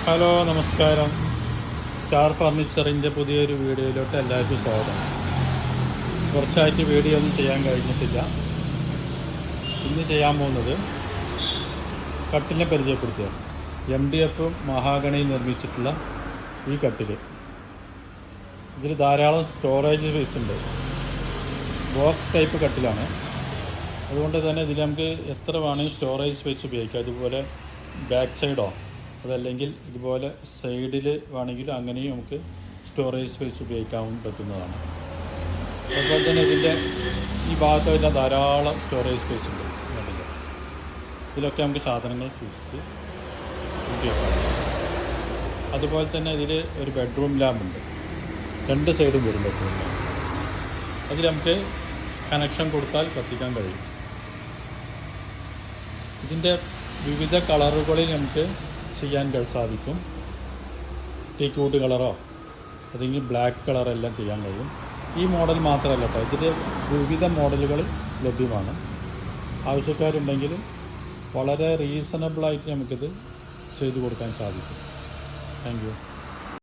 Hello നമസ്കാരം. Star ഫർണിച്ചറിൻ്റെ പുതിയൊരു വീഡിയോയിലോട്ട് എല്ലാവർക്കും സ്വാഗതം. കുറച്ചായിട്ട് വീഡിയോ ഒന്നും ചെയ്യാൻ കഴിഞ്ഞിട്ടില്ല. ഇന്ന് ചെയ്യാൻ പോകുന്നത് കട്ടിലിനെ പരിചയപ്പെടുത്തുക. MDF മഹാഗണിയിൽ നിർമ്മിച്ചിട്ടുള്ള ഈ കട്ടിൽ. ഇതിൽ ധാരാളം സ്റ്റോറേജ് സ്പേസ് ഉണ്ട്. ബോക്സ് ടൈപ്പ് കട്ടിലാണ്. അതുകൊണ്ട് തന്നെ ഇതിൽ നമുക്ക് എത്ര വേണമെങ്കിൽ സ്റ്റോറേജ് സ്പേസ് ഉപയോഗിക്കാം. അതുപോലെ ബാക്ക് സൈഡോ അതല്ലെങ്കിൽ ഇതുപോലെ സൈഡിൽ വേണമെങ്കിൽ അങ്ങനെയും നമുക്ക് സ്റ്റോറേജ് സ്പേസ് ഉപയോഗിക്കാൻ പറ്റുന്നതാണ്. അതുപോലെ തന്നെ ഇതിൻ്റെ ഈ ഭാഗത്തെല്ലാം ധാരാളം സ്റ്റോറേജ് സ്പേസ് ഉണ്ട്. ഇതിലൊക്കെ നമുക്ക് സാധനങ്ങൾ സൂക്ഷിച്ച് ഉപയോഗിക്കാം. അതുപോലെ തന്നെ ഇതിൽ ഒരു ബെഡ്റൂം ലാമ്പുണ്ട്. രണ്ട് സൈഡും വരും ബെഡ്റൂം ലാമ്പ്. അതിൽ നമുക്ക് കണക്ഷൻ കൊടുത്താൽ കത്തിക്കാൻ കഴിയും. ഇതിൻ്റെ വിവിധ കളറുകളിൽ നമുക്ക് ചെയ്യാൻ സാധിക്കും. ടീക്കൂട്ട് കളറോ അല്ലെങ്കിൽ ബ്ലാക്ക് കളറെല്ലാം ചെയ്യാൻ കഴിയും. ഈ മോഡൽ മാത്രമല്ല കേട്ടോ, ഇതിൻ്റെ വിവിധ മോഡലുകൾ ലഭ്യമാണ്. ആവശ്യക്കാരുണ്ടെങ്കിൽ വളരെ റീസണബിളായിട്ട് നമുക്കിത് ചെയ്തു കൊടുക്കാൻ സാധിക്കും. Thank you.